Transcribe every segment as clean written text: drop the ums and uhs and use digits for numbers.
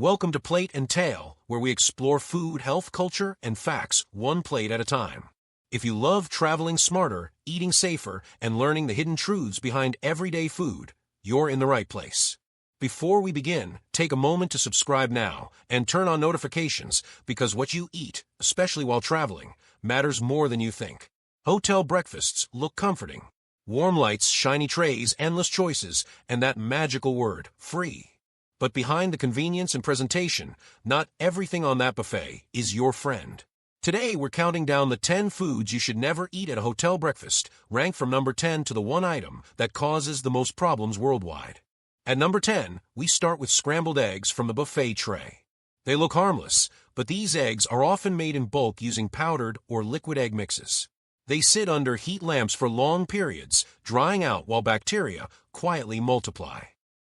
Welcome to Plate and Tale, where we explore food, health, culture, and facts one plate at a time. If you love traveling smarter, eating safer, and learning the hidden truths behind everyday food, you're in the right place. Before we begin, take a moment to subscribe now and turn on notifications because what you eat, especially while traveling, matters more than you think. Hotel breakfasts look comforting. Warm lights, shiny trays, endless choices, and that magical word, free. But behind the convenience and presentation, not everything on that buffet is your friend. Today, we're counting down the 10 foods you should never eat at a hotel breakfast, ranked from number 10 to the one item that causes the most problems worldwide. At number 10, we start with scrambled eggs from the buffet tray. They look harmless, but these eggs are often made in bulk using powdered or liquid egg mixes. They sit under heat lamps for long periods, drying out while bacteria quietly multiply.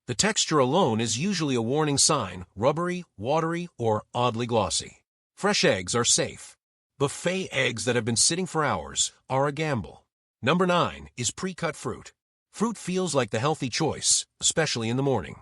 The texture alone is usually a warning sign, rubbery, watery, or oddly glossy. Fresh eggs are safe. Buffet eggs that have been sitting for hours are a gamble. Number 9 is pre-cut fruit. Fruit feels like the healthy choice, especially in the morning.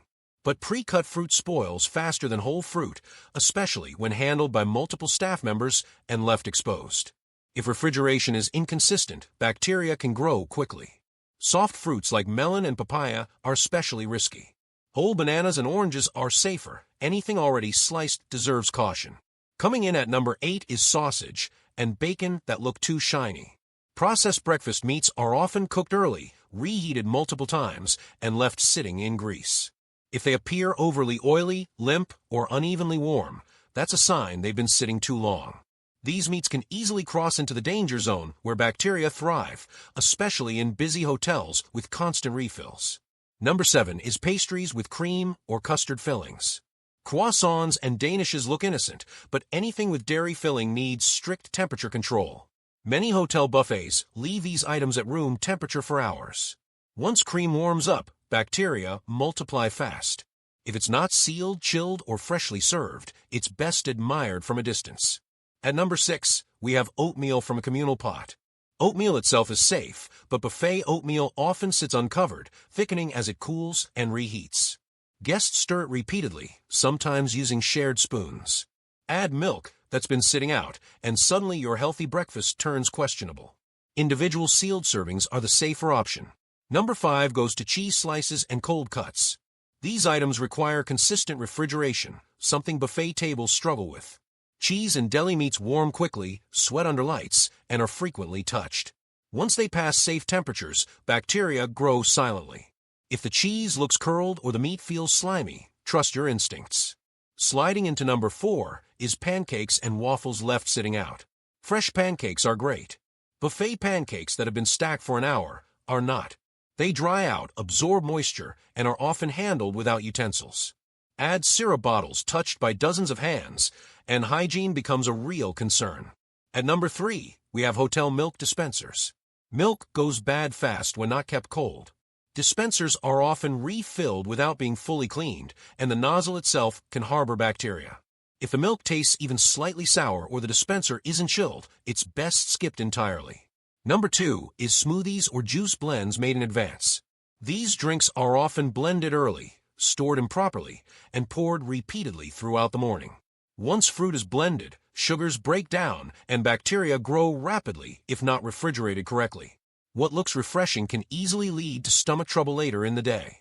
But pre-cut fruit spoils faster than whole fruit, especially when handled by multiple staff members and left exposed. If refrigeration is inconsistent, bacteria can grow quickly. Soft fruits like melon and papaya are especially risky. Whole bananas and oranges are safer. Anything already sliced deserves caution. Coming in at number 8 is sausage and bacon that look too shiny. Processed breakfast meats are often cooked early, reheated multiple times, and left sitting in grease. If they appear overly oily, limp, or unevenly warm, that's a sign they've been sitting too long. These meats can easily cross into the danger zone where bacteria thrive, especially in busy hotels with constant refills. Number 7 is pastries with cream or custard fillings. Croissants and danishes look innocent, but anything with dairy filling needs strict temperature control. Many hotel buffets leave these items at room temperature for hours. Once cream warms up, bacteria multiply fast. If it's not sealed, chilled, or freshly served, it's best admired from a distance. At number 6, we have oatmeal from a communal pot. Oatmeal itself is safe, but buffet oatmeal often sits uncovered, thickening as it cools and reheats. Guests stir it repeatedly, sometimes using shared spoons. Add milk that's been sitting out, and suddenly your healthy breakfast turns questionable. Individual sealed servings are the safer option. Number 5 goes to cheese slices and cold cuts. These items require consistent refrigeration, something buffet tables struggle with. Cheese and deli meats warm quickly, sweat under lights, and are frequently touched. Once they pass safe temperatures, bacteria grow silently. If the cheese looks curled or the meat feels slimy, trust your instincts. Sliding into number 4 is pancakes and waffles left sitting out. Fresh pancakes are great. Buffet pancakes that have been stacked for an hour are not. They dry out, absorb moisture, and are often handled without utensils. Add syrup bottles touched by dozens of hands, and hygiene becomes a real concern. At number 3, we have hotel milk dispensers. Milk goes bad fast when not kept cold. Dispensers are often refilled without being fully cleaned, and the nozzle itself can harbor bacteria. If the milk tastes even slightly sour or the dispenser isn't chilled, it's best skipped entirely. Number 2 is smoothies or juice blends made in advance. These drinks are often blended early, stored improperly, and poured repeatedly throughout the morning. Once fruit is blended, sugars break down and bacteria grow rapidly if not refrigerated correctly. What looks refreshing can easily lead to stomach trouble later in the day.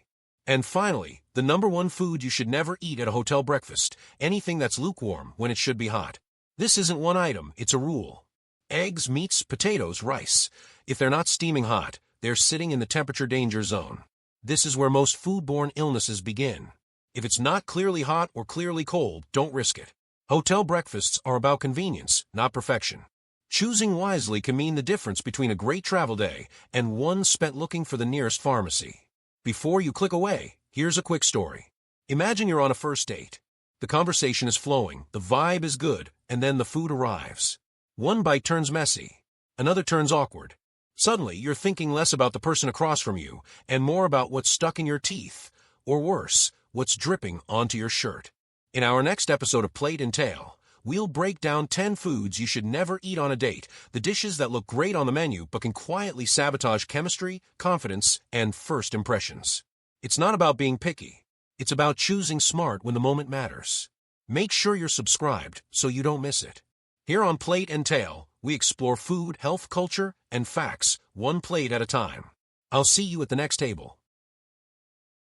And finally, the number 1 food you should never eat at a hotel breakfast, anything that's lukewarm when it should be hot. This isn't one item, it's a rule. Eggs, meats, potatoes, rice. If they're not steaming hot, they're sitting in the temperature danger zone. This is where most foodborne illnesses begin. If it's not clearly hot or clearly cold, don't risk it. Hotel breakfasts are about convenience, not perfection. Choosing wisely can mean the difference between a great travel day and one spent looking for the nearest pharmacy. Before you click away, here's a quick story. Imagine you're on a first date. The conversation is flowing, the vibe is good, and then the food arrives. One bite turns messy. Another turns awkward. Suddenly, you're thinking less about the person across from you and more about what's stuck in your teeth, or worse, what's dripping onto your shirt. In our next episode of Plate and Tale, we'll break down 10 foods you should never eat on a date, the dishes that look great on the menu but can quietly sabotage chemistry, confidence, and first impressions. It's not about being picky. It's about choosing smart when the moment matters. Make sure you're subscribed so you don't miss it. Here on Plate and Tale, we explore food, health, culture, and facts, one plate at a time. I'll see you at the next table.